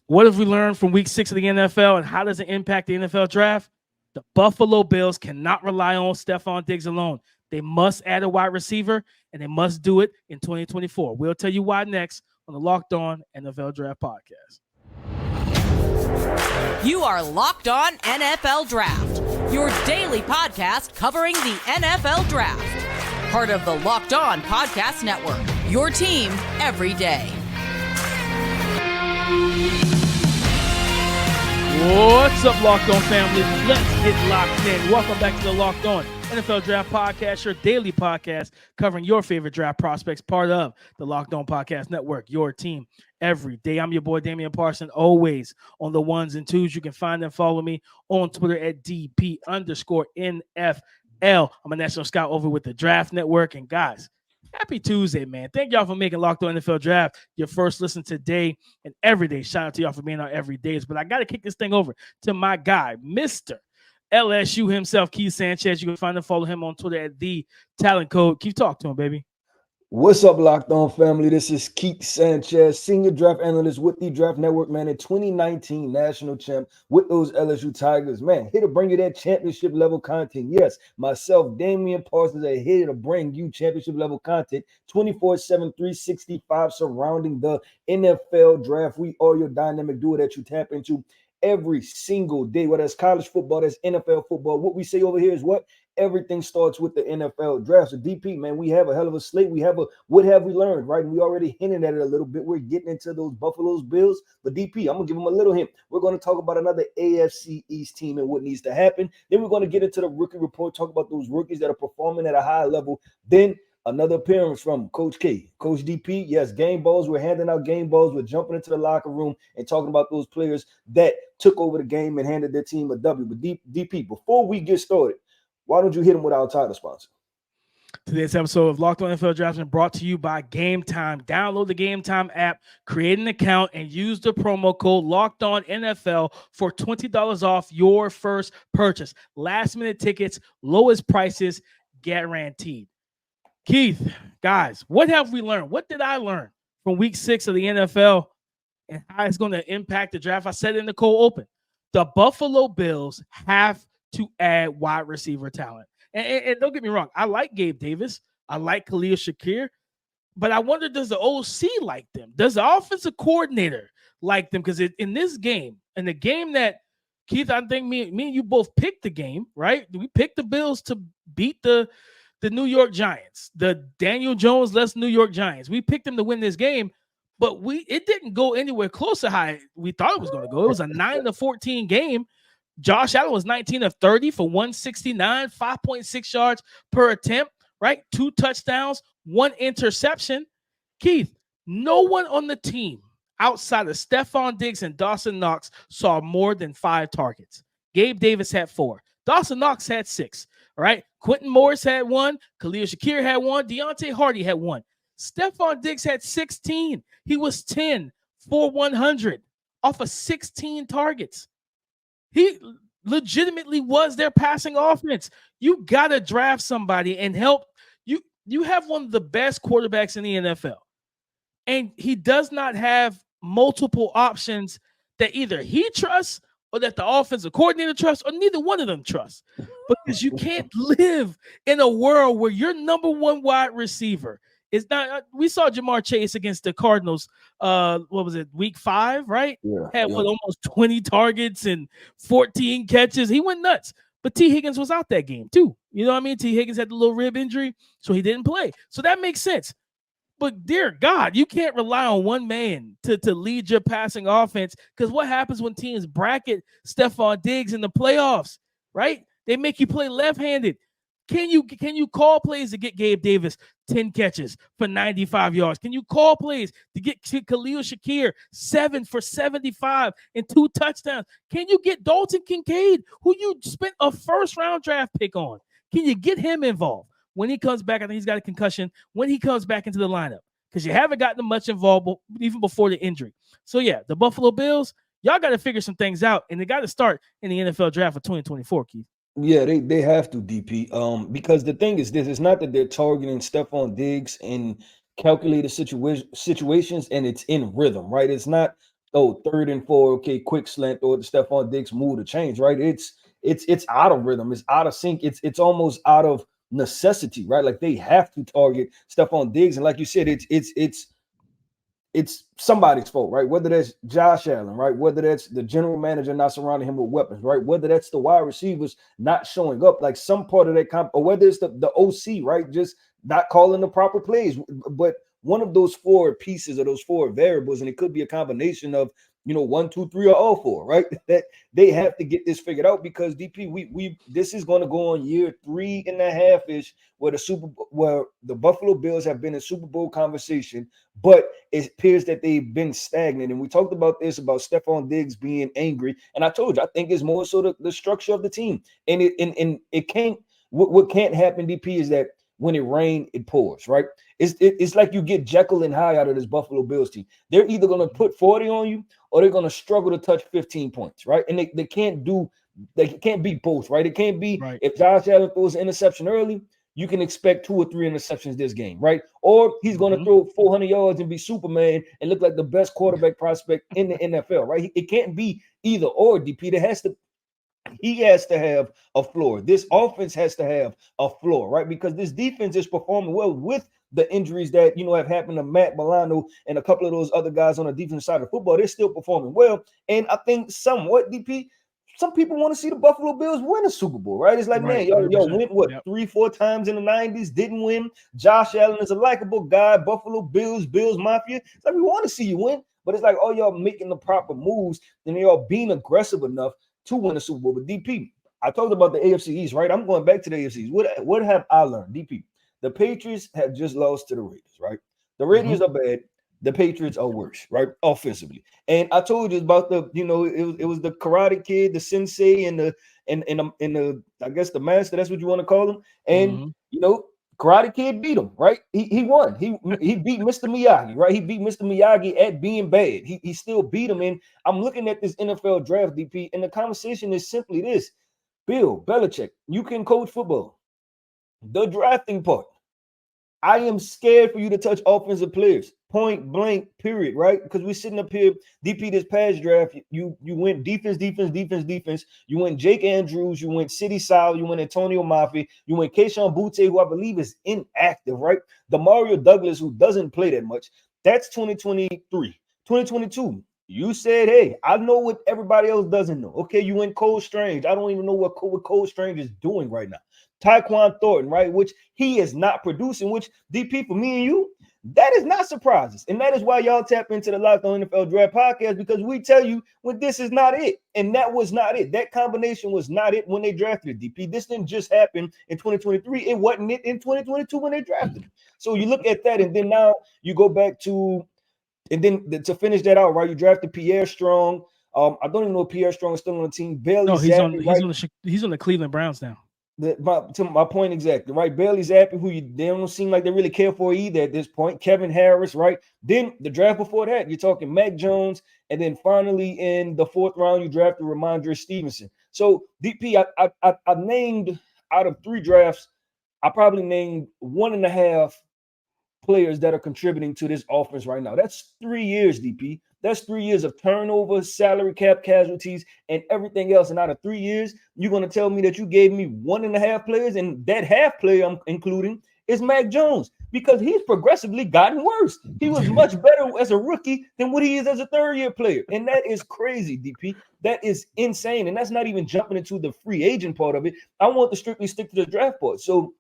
What have we learned from week 6 of the NFL, and how does it impact the NFL draft? The Buffalo Bills cannot rely on Stefon Diggs alone. They must add a wide receiver, and they must do it in 2024. We'll tell you why next on the Locked On NFL Draft Podcast. You are Locked On NFL Draft, your daily podcast covering the NFL Draft. Part of the Locked On Podcast Network, your team every day. What's up, Locked On family? Let's get locked in. Welcome back to the Locked On NFL Draft Podcast, your daily podcast covering your favorite draft prospects, part of the Locked On Podcast Network, your team every day. I'm your boy, Damian Parson, always on the ones and twos. You can find and follow me on Twitter at DP_NFL. I'm a national scout over with the Draft Network. And guys, happy Tuesday, man. Thank y'all for making Locked On NFL Draft your first listen today and every day. Shout out to y'all for being our everydays. But I got to kick this thing over to my guy, Mr. LSU himself, Keith Sanchez. You can find and follow him on Twitter at The Talent Code. Keep talking to him, baby. What's up, Locked On family? This is Keith Sanchez, senior draft analyst with the Draft Network, man, and 2019 national champ with those LSU Tigers. Man, here to bring you that championship level content. Yes, myself, Damian Parsons, are here to bring you championship level content 24/7, 365 surrounding the NFL draft. We are your dynamic duo that you tap into every single day, whether it's college football, that's NFL football. What we say over here is what? Everything starts with the NFL draft. So DP, man, we have a hell of a slate. We have a what have we learned, right? And we already hinted at it a little bit. We're getting into those Buffalo's Bills. But DP, I'm going to give them a little hint. We're going to talk about another AFC East team and what needs to happen. Then we're going to get into the rookie report, talk about those rookies that are performing at a high level. Then another appearance from Coach K, Coach DP. Yes, game balls. We're handing out game balls. We're jumping into the locker room and talking about those players that took over the game and handed their team a W. But DP, before we get started, why don't you hit them with our title sponsor? Today's episode of Locked On NFL Draft is brought to you by Game Time. Download the Game Time app, create an account, and use the promo code Locked On NFL for $20 off your first purchase. Last-minute tickets, lowest prices, guaranteed. Keith, guys, what have we learned? What did I learn from week 6 of the NFL and how it's going to impact the draft? I said it in the cold open. The Buffalo Bills have to add wide receiver talent. And don't get me wrong, I like Gabe Davis. I like Khalil Shakir. But I wonder, does the OC like them? Does the offensive coordinator like them? Because in this game, in the game that, Keith, I think me and you both picked the game, right? We picked the Bills to beat the New York Giants, the Daniel Jones-less New York Giants. We picked them to win this game, but it didn't go anywhere close to how we thought it was going to go. It was a 9-14 game. Josh Allen was 19 of 30 for 169, 5.6 yards per attempt, right? 2 touchdowns, 1 interception. Keith, no one on the team outside of Stefon Diggs and Dawson Knox saw more than 5 targets. Gabe Davis had 4. Dawson Knox had 6. All right. Quentin Morris had 1. Khalil Shakir had 1. Deontay Hardy had 1. Stefon Diggs had 16. He was 10 for 100 off of 16 targets. He legitimately was their passing offense. You got to draft somebody and help. You have one of the best quarterbacks in the NFL. And he does not have multiple options that either he trusts or that the offensive coordinator trusts, or neither one of them trusts. Because you can't live in a world where your number one wide receiver is not. We saw Jamar Chase against the Cardinals. What was it, week 5, right? Yeah, Had almost 20 targets and 14 catches. He went nuts. But T. Higgins was out that game too. You know what I mean? T. Higgins had the little rib injury, so he didn't play. So that makes sense. But dear God, you can't rely on one man to lead your passing offense, because what happens when teams bracket Stefon Diggs in the playoffs, right? They make you play left-handed. Can you call plays to get Gabe Davis 10 catches for 95 yards? Can you call plays to get Khalil Shakir 7 for 75 and 2 touchdowns? Can you get Dalton Kincaid, who you spent a first-round draft pick on? Can you get him involved? When he comes back, I think he's got a concussion. When he comes back into the lineup, because you haven't gotten him much involved even before the injury. So, yeah, the Buffalo Bills, y'all got to figure some things out, and they got to start in the NFL draft for 2024, Keith. Yeah, they have to, DP. Because the thing is this, it's not that they're targeting Stefon Diggs in calculated situations and it's in rhythm, right? It's not Oh, 3rd and 4. Okay, quick slant or the Stefon Diggs move to change, right? It's out of rhythm. It's out of sync. It's almost out of necessity, right? Like they have to target Stefon Diggs, and like you said, it's somebody's fault, right? Whether that's Josh Allen, right? Whether that's the general manager not surrounding him with weapons, right? Whether that's the wide receivers not showing up, like some part of that or whether it's the OC, right? Just not calling the proper plays. But one of those 4 pieces or those 4 variables, and it could be a combination of 1, 2, 3, or all 4, right? That they have to get this figured out because DP, we this is going to go on year 3.5-ish where the Buffalo Bills have been in Super Bowl conversation, but it appears that they've been stagnant. And we talked about this about Stefon Diggs being angry, and I told you I think it's more so the structure of the team, and it can't. What can't happen, DP, is that when it rains, it pours, right? It's like you get Jekyll and Hyde out of this Buffalo Bills team. They're either going to put 40 on you or they're going to struggle to touch 15 points, right? And they can't be both, right? It can't be right. If Josh Allen throws an interception early, you can expect 2 or 3 interceptions this game, right? Or he's going to throw 400 yards and be Superman and look like the best quarterback prospect in the NFL, right? It can't be either or, DP. He has to have a floor. This offense has to have a floor, right? Because this defense is performing well with the injuries that have happened to Matt Milano and a couple of those other guys on the defensive side of football. They're still performing well, and I think somewhat, DP. Some people want to see the Buffalo Bills win a Super Bowl, right? It's like, right, man, y'all went 3-4 times in the 90s, didn't win. Josh Allen is a likable guy. Buffalo Bills Mafia. It's like we want to see you win, but it's like, y'all making the proper moves and y'all being aggressive enough to win a Super Bowl. But DP, I talked about the AFC East, right? I'm going back to the AFC East. What have I learned, DP? The Patriots have just lost to the Raiders, right? The Raiders are bad. The Patriots are worse, right? Offensively. And I told you about it was the Karate Kid, the sensei, and the I guess the master, that's what you want to call him. And Karate Kid beat him, right? He won. He beat Mr. Miyagi, right? He beat Mr. Miyagi at being bad. He still beat him. And I'm looking at this NFL draft, DP, and the conversation is simply this. Bill Belichick, you can coach football. The drafting part. I am scared for you to touch offensive players. Point blank, period, right? Because we're sitting up here, DP, this past draft, you went defense. You went Jake Andrews, you went City Sal, you went Antonio Mafi, you went Keyshawn Butte, who I believe is inactive, right? The Mario Douglas, who doesn't play that much. That's 2023. 2022. You said, hey, I know what everybody else doesn't know. Okay, you went Cole Strange. I don't even know what Cole Strange is doing right now. Tyquan Thornton, right, which he is not producing, which DP, for me and you, that is not surprises. And that is why y'all tap into the Locked On NFL Draft podcast, because we tell you when this is not it. And that was not it. That combination was not it when they drafted DP. This didn't just happen in 2023. It wasn't it in 2022 when they drafted him. So you look at that, and then now you go back to, and then to finish that out, right, you drafted Pierre Strong. I don't even know if Pierre Strong is still on the team. Bailey he's on the Cleveland Browns now. To my point exactly, right? Bailey Zappi, who they don't seem like they really care for either at this point. Kevin Harris, right? Then the draft before that, you're talking Mac Jones, and then finally in the 4th round, you drafted Ramondre Stevenson. So DP, I named out of 3 drafts, I probably named 1.5 players that are contributing to this offense right now. That's 3 years, DP. That's 3 years of turnover, salary cap casualties, and everything else. And out of 3 years, you're going to tell me that you gave me 1.5 players, and that half player I'm including is Mac Jones, because he's progressively gotten worse. He was much better as a rookie than what he is as a 3rd-year player. And that is crazy, DP. That is insane. And that's not even jumping into the free agent part of it. I want to strictly stick to the draft part. So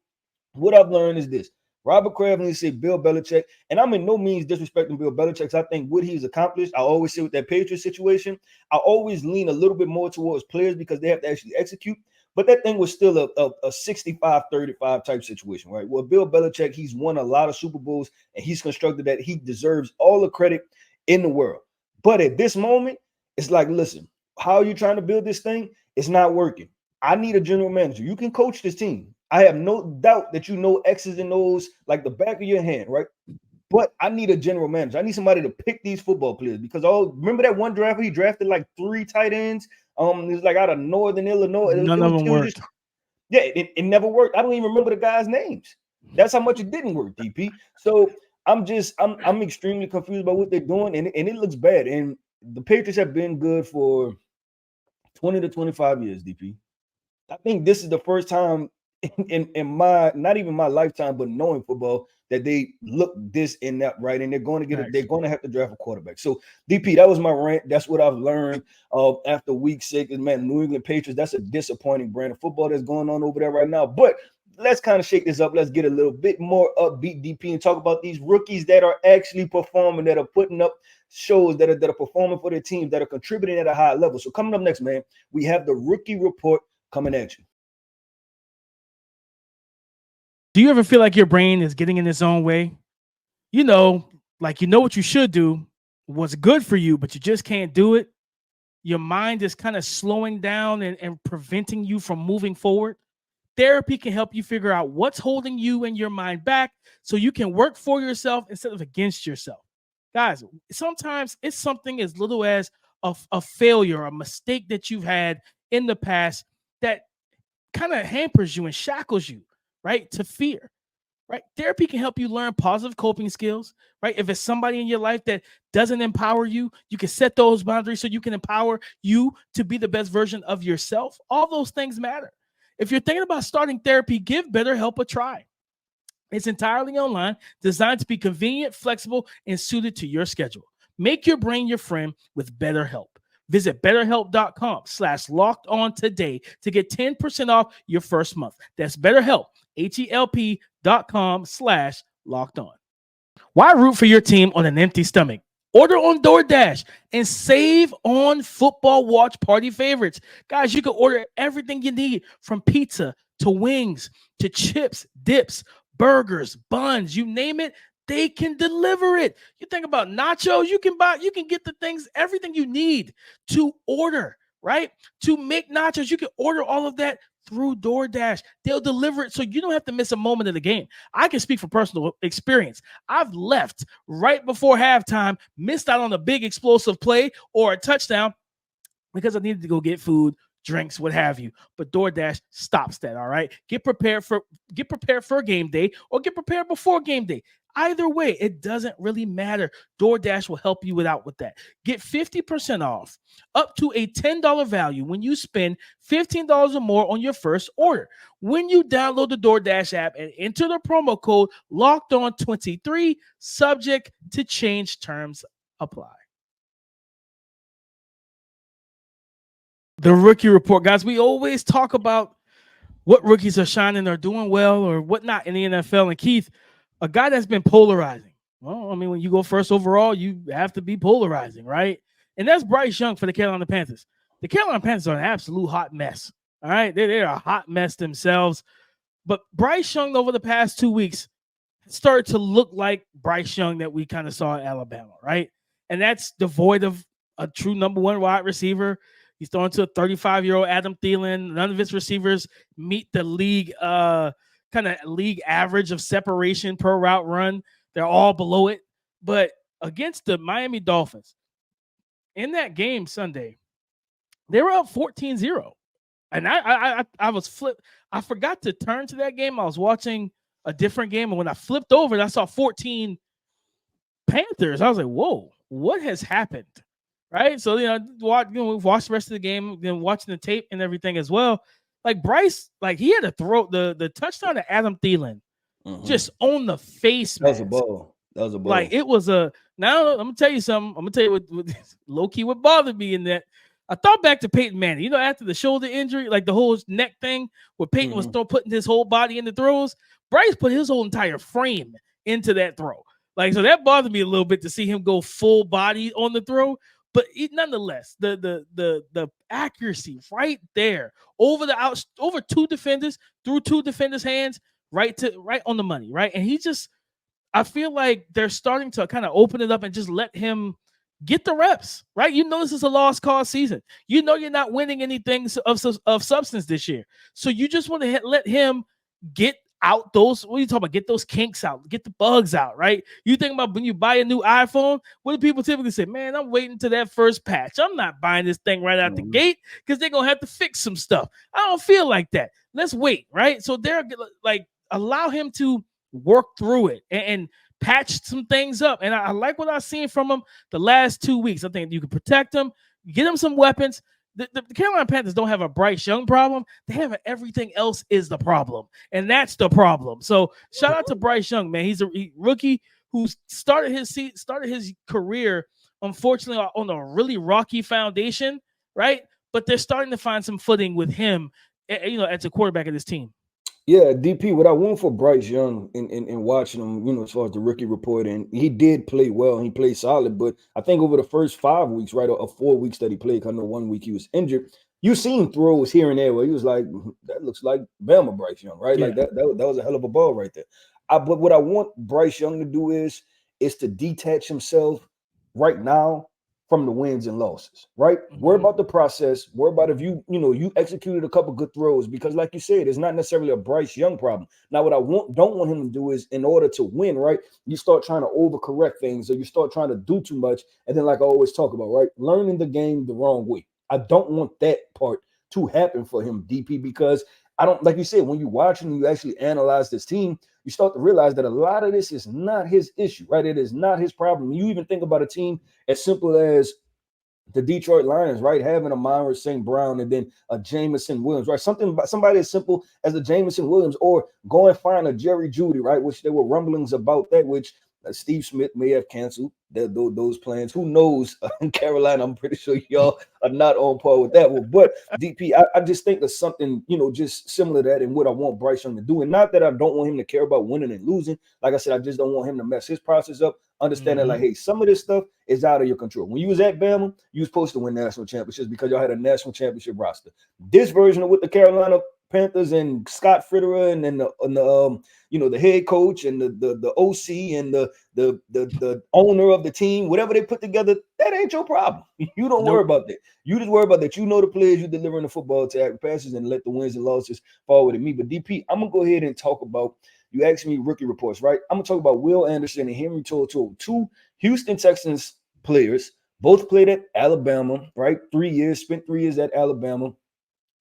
what I've learned is this. Robert Kraft, and say Bill Belichick, and I'm in no means disrespecting Bill Belichick. I think what he's accomplished, I always say with that Patriots situation, I always lean a little bit more towards players because they have to actually execute. But that thing was still a 65-35 type situation, right? Well, Bill Belichick, he's won a lot of Super Bowls, and he's constructed that. He deserves all the credit in the world. But at this moment, it's like, listen, how are you trying to build this thing? It's not working. I need a general manager. You can coach this team. I have no doubt that you know X's and O's like the back of your hand, right? But I need a general manager. I need somebody to pick these football players, because remember that one draft where he drafted like 3 tight ends? It was like out of Northern Illinois. None of them worked. It never worked. I don't even remember the guys' names. That's how much it didn't work, DP. So I'm extremely confused about what they're doing, and it looks bad. And the Patriots have been good for 20 to 25 years, DP. I think this is the first time in my, not even my lifetime, but knowing football, that they look this and that right, and they're going to get it. They're going to have to draft a quarterback. So DP, that was my rant. That's what I've learned after week 6. And man, New England Patriots, that's a disappointing brand of football that's going on over there right now. But let's kind of shake this up. Let's get a little bit more upbeat, DP, and talk about these rookies that are actually performing, that are putting up shows, that are performing for their teams, that are contributing at a high level. So coming up next, man, we have the rookie report coming at you. Do you ever feel like your brain is getting in its own way? You know what you should do, what's good for you, but you just can't do it. Your mind is kind of slowing down and preventing you from moving forward. Therapy can help you figure out what's holding you and your mind back so you can work for yourself instead of against yourself. Guys, sometimes it's something as little as a failure, a mistake that you've had in the past that kind of hampers you and shackles you, right, to fear, right? Therapy can help you learn positive coping skills, right? If it's somebody in your life that doesn't empower you, you can set those boundaries so you can empower you to be the best version of yourself. All those things matter. If you're thinking about starting therapy, give BetterHelp a try. It's entirely online, designed to be convenient, flexible, and suited to your schedule. Make your brain your friend with BetterHelp. Visit BetterHelp.com/lockedon today to get 10% off your first month. That's BetterHelp, HELP.com/lockedon. Why root for your team on an empty stomach? Order on DoorDash and save on football watch party favorites. Guys, you can order everything you need from pizza to wings to chips, dips, burgers, buns, you name it, they can deliver it. You think about nachos, you can get the things, everything you need to order, right? To make nachos, you can order all of that through DoorDash. They'll deliver it so you don't have to miss a moment of the game. I can speak from personal experience. I've left right before halftime, missed out on a big explosive play or a touchdown because I needed to go get food, drinks, what have you. But DoorDash stops that, all right? Get prepared for a game day or get prepared before game day. Either way, it doesn't really matter. DoorDash will help you out with that. Get 50% off up to a $10 value when you spend $15 or more on your first order. When you download the DoorDash app and enter the promo code LOCKEDON23, subject to change, terms apply. The rookie report, guys. We always talk about what rookies are shining or doing well or whatnot in the NFL. And Keith, a guy that's been polarizing. Well, I mean, when you go first overall, you have to be polarizing, right? And that's Bryce Young for the Carolina Panthers. The Carolina Panthers are an absolute hot mess. All right, they're a hot mess themselves. But Bryce Young over the past 2 weeks started to look like Bryce Young that we kind of saw at Alabama, right? And that's devoid of a true number one wide receiver. He's throwing to a 35-year-old Adam Thielen. None of his receivers meet the league league average of separation per route run. They're all below it. But against the Miami Dolphins, in that game Sunday, they were up 14-0. And I was flipped. I forgot to turn to that game. I was watching a different game. And when I flipped over and I saw 14 Panthers, I was like, whoa, what has happened? Right? So, watch the rest of the game, then watching the tape and everything as well. Like Bryce, like he had to throw the touchdown to Adam Thielen just on the face. That was a ball. Like it was a. Now I'm gonna tell you something. I'm gonna tell you what low key what bothered me in that. I thought back to Peyton Manning. After the shoulder injury, like the whole neck thing, where Peyton was putting his whole body in the throws. Bryce put his whole entire frame into that throw. Like so, that bothered me a little bit to see him go full body on the throw. But nonetheless, the accuracy right there over two defenders, through two defenders' hands, right on the money, right? And I feel like they're starting to kind of open it up and just let him get the reps, right? This is a lost cause season. You're not winning anything of substance this year. So you just want to let him get out those, what are you talking about? Get those kinks out, get the bugs out, right? You think about when you buy a new iPhone, what do people typically say? Man, I'm waiting to that first patch. I'm not buying this thing right out the gate because they're going to have to fix some stuff. I don't feel like that. Let's wait, right? So they're like, allow him to work through it and patched some things up. And I like what I've seen from him the last 2 weeks. I think you can protect him, get him some weapons. The Carolina Panthers don't have a Bryce Young problem. They have everything else is the problem. And that's the problem. So shout out to Bryce Young, man. He's a rookie who started his career, unfortunately, on a really rocky foundation, right? But they're starting to find some footing with him, as a quarterback of this team. Yeah, DP, what I want for Bryce Young in watching him, as far as the rookie report, and he did play well, he played solid, but I think over the first 5 weeks, right, or 4 weeks that he played, I know 1 week he was injured, you seen throws here and there where he was like, that looks like Bama Bryce Young, right? Yeah. Like that was a hell of a ball right there. But what I want Bryce Young to do is to detach himself right now from the wins and losses, right? Mhm. Worry about the process. Worry about if you executed a couple good throws, because like you said, it's not necessarily a Bryce Young problem. Now, what I don't want him to do is, in order to win, right, you start trying to overcorrect things, or you start trying to do too much. And then, like I always talk about, right, learning the game the wrong way. I don't want that part to happen for him, DP, because I don't, like you said, when you watch him, you actually analyze this team, you start to realize that a lot of this is not his issue, right? It is not his problem. You even think about a team as simple as the Detroit Lions, right? Having a Myron St. Brown and then a Jameson Williams, right? Somebody as simple as a Jameson Williams, or go and find a Jerry Jeudy, right? Which there were rumblings about that, which Steve Smith may have canceled those plans. Who knows? In Carolina, I'm pretty sure y'all are not on par with that one. But DP, I just think of something, just similar to that, and what I want Bryce Young to do. And not that I don't want him to care about winning and losing. Like I said, I just don't want him to mess his process up. Understand that, like, hey, some of this stuff is out of your control. When you was at Bama, you was supposed to win national championships because y'all had a national championship roster. This version of what the Carolina Panthers and Scott Fitterer and then the head coach and the OC and the owner of the team, whatever they put together, that ain't your problem. You don't worry about that. You just worry about that. You know the players, you delivering the football to accurate passes, and let the wins and losses fall with me. But DP, I'm gonna go ahead and talk about. You asked me rookie reports, right? I'm gonna talk about Will Anderson and Henry To'oTo'o, two Houston Texans players, both played at Alabama, right? 3 years, spent 3 years at Alabama.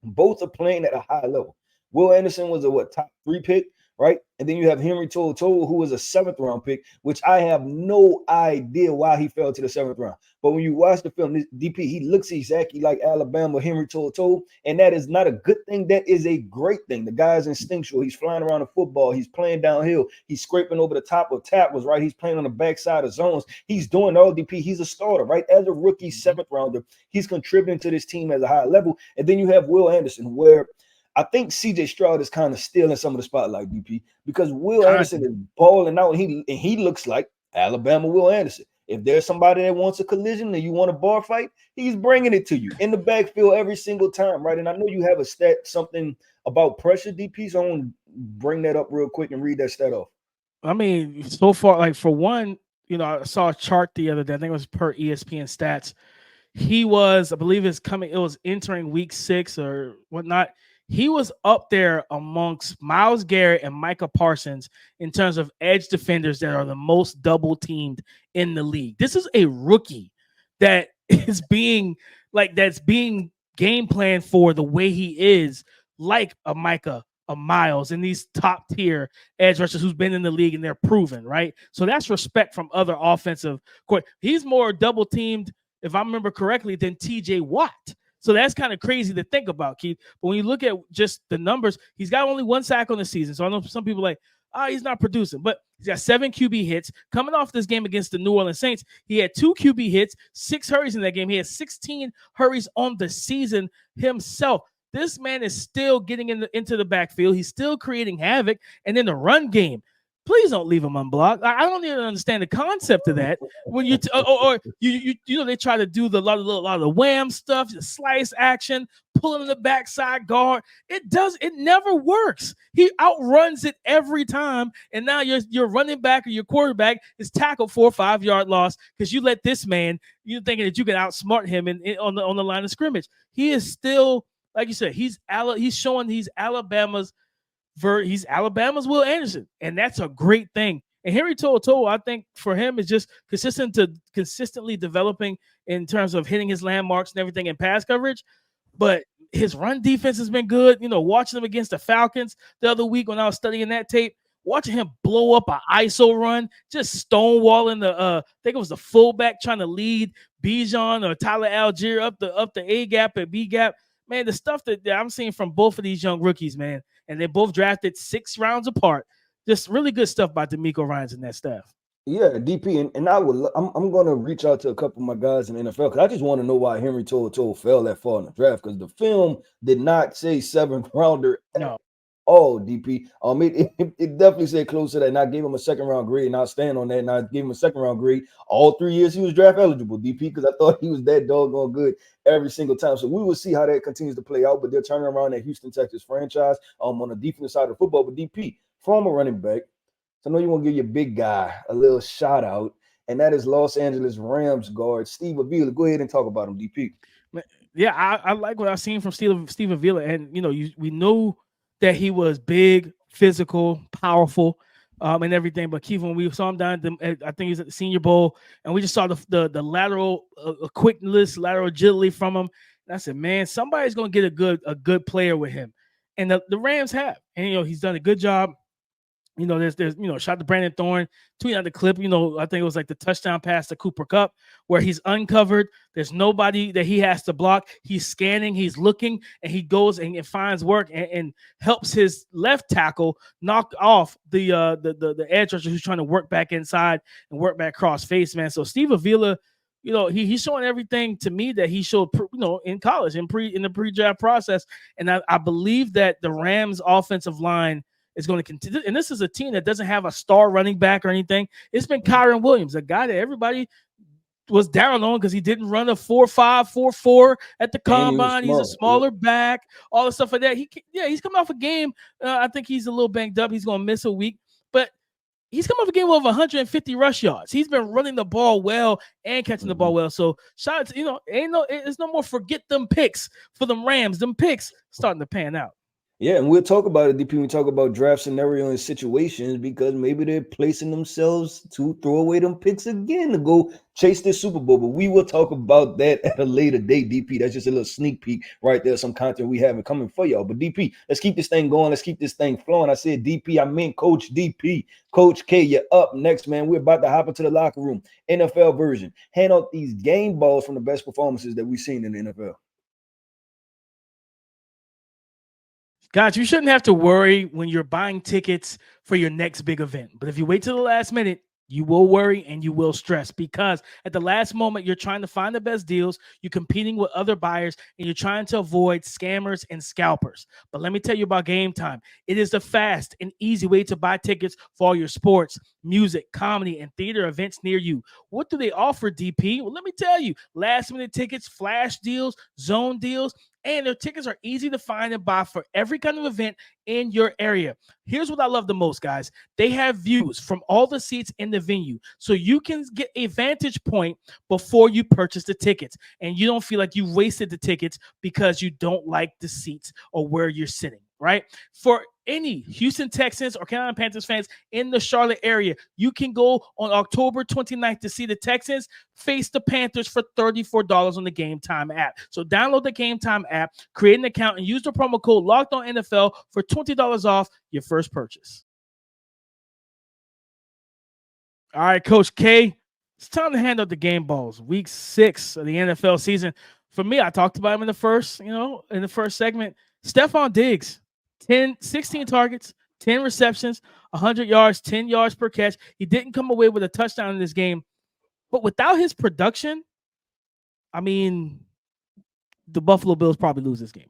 Both are playing at a high level. Will Anderson was a top 3 pick, right? And then you have Henry To'oTo'o, who was a 7th round pick, which I have no idea why he fell to the 7th round. But when you watch the film, this DP, he looks exactly like Alabama Henry To'oTo'o, and that is not a good thing. That is a great thing. The guy's instinctual. He's flying around the football. He's playing downhill. He's scraping over the top of tackles, right? He's playing on the backside of zones. He's doing all DP. He's a starter, right? As a rookie 7th rounder, he's contributing to this team at a high level. And then you have Will Anderson, where I think CJ Stroud is kind of stealing some of the spotlight, DP, because Will Anderson is balling out, and he looks like Alabama Will Anderson. If there's somebody that wants a collision and you want a bar fight, he's bringing it to you in the backfield every single time, right? And I know you have a stat, something about pressure, DP, so I want to bring that up real quick and read that stat off. I mean, so far, like, for one, I saw a chart the other day. I think it was per ESPN stats. He was, I believe it was entering week 6 or whatnot. He was up there amongst Myles Garrett and Micah Parsons in terms of edge defenders that are the most double teamed in the league. This is a rookie that is being game planned for the way he is, like a Micah, a Myles, and these top tier edge rushers who's been in the league and they're proven, right? So that's respect from other offensive court. He's more double teamed, if I remember correctly, than TJ Watt. So that's kind of crazy to think about, Keith. But when you look at just the numbers, he's got only 1 sack on the season. So I know some people like, he's not producing. But he's got 7 QB hits. Coming off this game against the New Orleans Saints, he had 2 QB hits, 6 hurries in that game. He had 16 hurries on the season himself. This man is still getting into the backfield. He's still creating havoc. And then the run game. Please don't leave him unblocked. I don't even understand the concept of that. When you they try to do a lot of the wham stuff, the slice action, pulling in the backside guard. It never works. He outruns it every time, and now your running back or your quarterback is tackled for a 5-yard loss because you let this man. You're thinking that you can outsmart him on the line of scrimmage. He is still, like you said, he's showing he's Alabama's Will Anderson, and that's a great thing. And Henry To'oTo'o, I think for him is just consistently developing in terms of hitting his landmarks and everything in pass coverage. But his run defense has been good. Watching him against the Falcons the other week when I was studying that tape, watching him blow up an ISO run, just stonewalling the I think it was the fullback trying to lead Bijan or Tyler Algier up the A gap and B gap. Man, the stuff that I'm seeing from both of these young rookies, man, and they both drafted 6 rounds apart. Just really good stuff by Demeco Ryan and that staff. Yeah, DP, and I'm gonna reach out to a couple of my guys in the NFL because I just want to know why Henry To'o fell that far in the draft because the film did not say 7th rounder. No. Oh, DP. It definitely said close to that, and I gave him a 2nd round grade, and I'll stand on that. And I gave him a 2nd round grade all 3 years he was draft eligible, DP, because I thought he was that doggone good every single time. So we will see how that continues to play out. But they're turning around that Houston Texas franchise on the defensive side of the football. But DP, former running back. So I know you want to give your big guy a little shout out, and that is Los Angeles Rams guard Steve Avila. Go ahead and talk about him, DP. Yeah, I like what I've seen from Steve Avila, and we knew that he was big, physical, powerful, and everything. But Keith, when we saw him down, I think he was at the Senior Bowl, and we just saw the lateral quickness, lateral agility from him. And I said, man, somebody's gonna get a good player with him, and the Rams have, and he's done a good job. There's shot to Brandon Thorne, tweet out the clip. I think it was like the touchdown pass to Cooper Kupp where he's uncovered. There's nobody that he has to block. He's scanning, he's looking, and he goes and finds work and helps his left tackle knock off the edge rusher who's trying to work back inside and work back cross face, man. So Steve Avila, he's showing everything to me that he showed, in college in the pre-draft process. And I believe that the Rams offensive line is going to continue. And this is a team that doesn't have a star running back or anything. It's been Kyron Williams, a guy that everybody was down on because he didn't run a 4.5, 4.4 at the combine. He's a smaller back, all the stuff like that. He's coming off a game. I think he's a little banged up. He's going to miss a week, but he's coming off a game with 150 rush yards. He's been running the ball well and catching the ball well. So shout out to, it's no more forget them picks for them Rams. Them picks starting to pan out. Yeah, and we'll talk about it, DP, when we talk about draft scenario and situations, because maybe they're placing themselves to throw away them picks again to go chase this Super Bowl. But we will talk about that at a later date, DP. That's just a little sneak peek right there, some content we have coming for y'all. But DP, let's keep this thing going. Let's keep this thing flowing. I said DP, I meant Coach DP. Coach K, you're up next, man. We're about to hop into the locker room, NFL version. Hand out these game balls from the best performances that we've seen in the NFL. Guys, you shouldn't have to worry when you're buying tickets for your next big event. But if you wait till the last minute, you will worry and you will stress because at the last moment, you're trying to find the best deals. You're competing with other buyers and you're trying to avoid scammers and scalpers. But let me tell you about Game Time. It is the fast and easy way to buy tickets for all your sports, music, comedy, and theater events near you. What do they offer, DP? Well, let me tell you. Last minute tickets, flash deals, zone deals, and their tickets are easy to find and buy for every kind of event in your area. Here's what I love the most, guys. They have views from all the seats in the venue, so you can get a vantage point before you purchase the tickets, and you don't feel like you wasted the tickets because you don't like the seats or where you're sitting, right? For any Houston Texans or Carolina Panthers fans in the Charlotte area, you can go on October 29th to see the Texans face the Panthers for $34 on the Game Time app. So download the Game Time app, create an account, and use the promo code LOCKEDONNFL for $20 off your first purchase. All right, Coach K, it's time to hand out the game balls. Week 6 of the NFL season. For me, I talked about him in the first segment. Stefon Diggs. 16 targets, 10 receptions, 100 yards, 10 yards per catch. He didn't come away with a touchdown in this game. But without his production, I mean, the Buffalo Bills probably lose this game.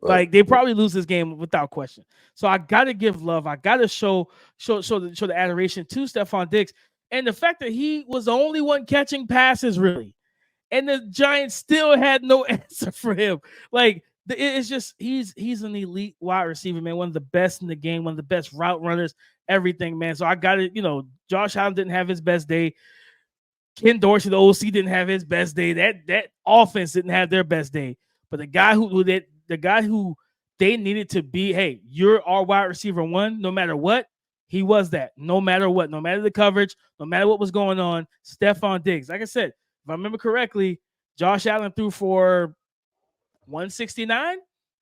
Right. Like, they probably lose this game without question. So I got to give love. I got to show the adoration to Stefon Diggs. And the fact that he was the only one catching passes, really. And the Giants still had no answer for him. Like, it's just he's an elite wide receiver, man. One of the best in the game, one of the best route runners, everything, man. So I got it. Josh Allen didn't have his best day. Ken Dorsey, the OC, didn't have his best day. That offense didn't have their best day. But the guy who they needed to be, hey, you're our wide receiver one, no matter what. He was that, no matter what, no matter the coverage, no matter what was going on. Stefon Diggs, like I said, if I remember correctly, Josh Allen threw for 169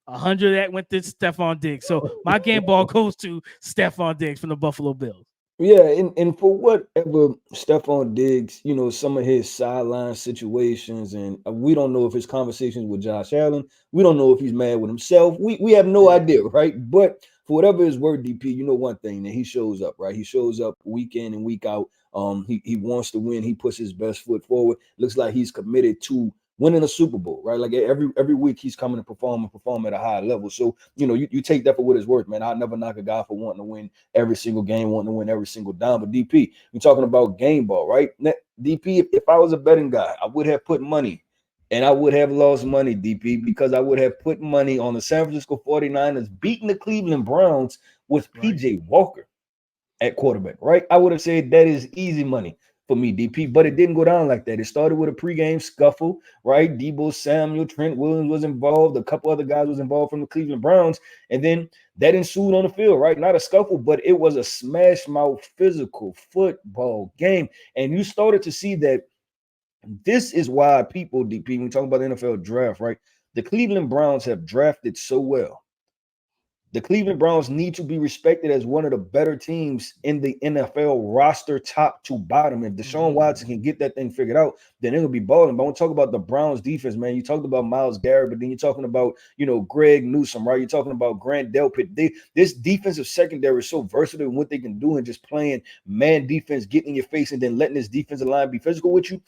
100 of that went to Stefon Diggs. So my game ball goes to Stefon Diggs from the Buffalo Bills. Yeah, and for whatever Stefon Diggs, some of his sideline situations, and we don't know if his conversations with Josh Allen, we don't know if he's mad with himself. We have no idea, right? But for whatever his word, DP, you know one thing, that he shows up, right? He shows up week in and week out. He wants to win. He puts his best foot forward. Looks like he's committed to winning a Super Bowl, right? Like every week he's coming to perform at a high level. So, you take that for what it's worth, man. I'll never knock a guy for wanting to win every single game, wanting to win every single down. But DP, we're talking about game ball, right? DP, if I was a betting guy, I would have put money, and I would have lost money, DP, because I would have put money on the San Francisco 49ers beating the Cleveland Browns with PJ Walker at quarterback, right? I would have said that is easy money for me, DP, but it didn't go down like that. It started with a pregame scuffle, right? Debo Samuel, Trent Williams was involved. A couple other guys was involved from the Cleveland Browns, and then that ensued on the field, right? Not a scuffle, but it was a smash mouth physical football game, and you started to see that. This is why people, DP, when we talk about the NFL draft, right? The Cleveland Browns have drafted so well. The Cleveland Browns need to be respected as one of the better teams in the NFL roster, top to bottom. If Deshaun Watson can get that thing figured out, then it'll be balling. But I want to talk about the Browns defense, man. You talked about Myles Garrett, but then you're talking about, Greg Newsome, right? You're talking about Grant Delpit. This defensive secondary is so versatile in what they can do, and just playing man defense, getting in your face, and then letting this defensive line be physical with you.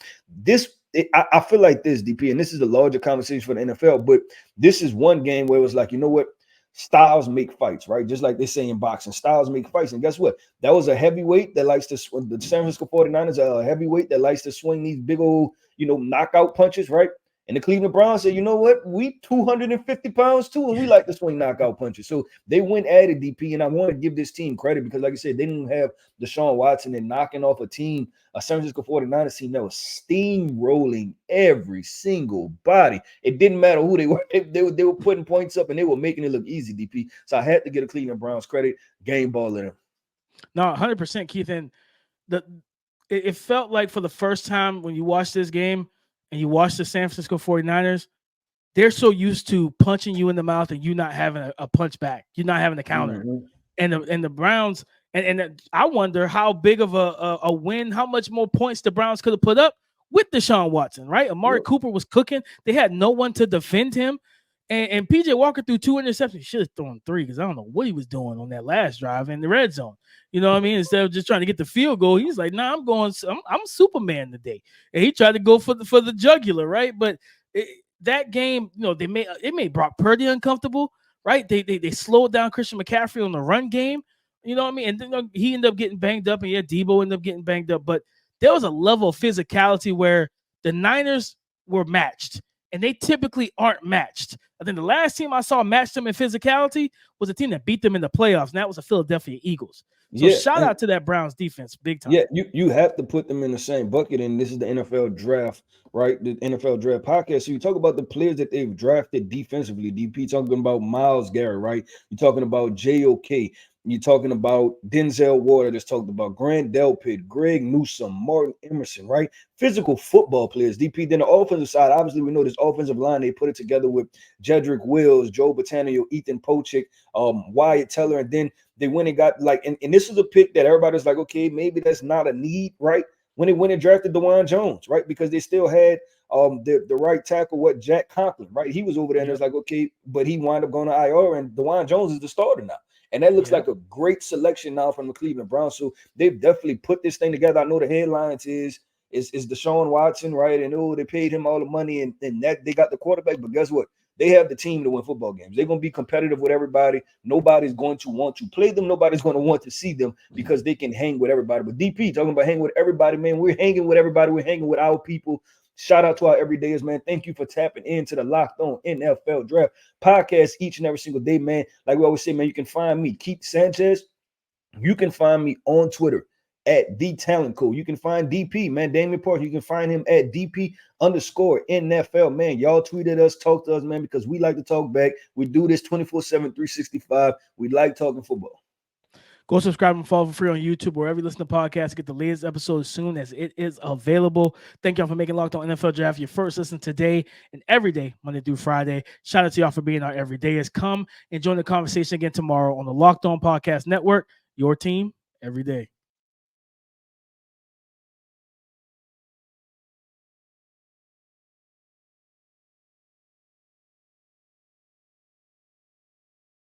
I feel like this, DP, and this is the larger conversation for the NFL, but this is one game where it was like, you know what? Styles make fights, right? Just like they say in boxing, styles make fights. And guess what? That was a heavyweight that likes to swing. The San Francisco 49ers are a heavyweight that likes to swing these big old, knockout punches, right? And the Cleveland Browns said, you know what? We 250 pounds too, and we like to swing knockout punches. So they went at it, DP, and I want to give this team credit because, like I said, they didn't have Deshaun Watson and knocking off a San Francisco 49ers team that was steamrolling every single body. It didn't matter who they were. They were putting points up, and they were making it look easy, DP. So I had to get a Cleveland Browns credit. Game ball in them. No, 100%, Keith. And it felt like for the first time when you watch this game and you watch the San Francisco 49ers, they're so used to punching you in the mouth and you not having a punch back. You're not having a counter. And the Browns, and I wonder how big of a win, how much more points the Browns could have put up with Deshaun Watson, right? Amari Cooper was cooking. They had no one to defend him. And PJ Walker threw 2 interceptions. He should have thrown 3 because I don't know what he was doing on that last drive in the red zone. You know what I mean? Instead of just trying to get the field goal, he's like, "Nah, I'm Superman today." And he tried to go for the jugular, right? But that game, it made Brock Purdy uncomfortable, right? They slowed down Christian McCaffrey on the run game. You know what I mean? And then he ended up getting banged up, and Debo ended up getting banged up. But there was a level of physicality where the Niners were matched, and they typically aren't matched. I think the last team I saw match them in physicality was a team that beat them in the playoffs, and that was the Philadelphia Eagles. So shout out to that Browns defense, big time. Yeah, you have to put them in the same bucket, and this is the NFL draft, right? The NFL draft podcast. So you talk about the players that they've drafted defensively. DP talking about Myles Garrett, right? You're talking about JOK. You're talking about Denzel Ward, just talked about Grant Delpit, Greg Newsome, Martin Emerson, right? Physical football players, DP. Then the offensive side, obviously we know this offensive line, they put it together with Jedrick Wills, Joe Botanio, Ethan Pochik, Wyatt Teller, and then they went and got and this is a pick that everybody's like, okay, maybe that's not a need, right? When they went and drafted DeJuan Jones, right? Because they still had the right tackle, Jack Conklin, right? He was over there and it's like, okay, but he wound up going to IR, and DeJuan Jones is the starter now. And that looks like a great selection now from the Cleveland Browns. So they've definitely put this thing together. I know the headlines is Deshaun Watson, right? And they paid him all the money and that they got the quarterback. But guess what? They have the team to win football games. They're going to be competitive with everybody. Nobody's going to want to play them. Nobody's going to want to see them because they can hang with everybody. But DP, talking about hanging with everybody, man, we're hanging with everybody. We're hanging with our people. Shout out to our everydayers, man. Thank you for tapping into the Locked On NFL Draft podcast each and every single day, man. Like we always say, man, you can find me, Keith Sanchez. You can find me on Twitter at The Talent Code. You can find DP, man, Damian Park. You can find him at DP_NFL, man. Y'all tweet at us, talk to us, man, because we like to talk back. We do this 24/7, 365. We like talking football. Go subscribe and follow for free on YouTube, wherever you listen to podcasts. Get the latest episode as soon as it is available. Thank y'all for making Locked On NFL Draft your first listen today and every day, Monday through Friday. Shout out to y'all for being our everydayers. Come and join the conversation again tomorrow on the Locked On Podcast Network. Your team every day.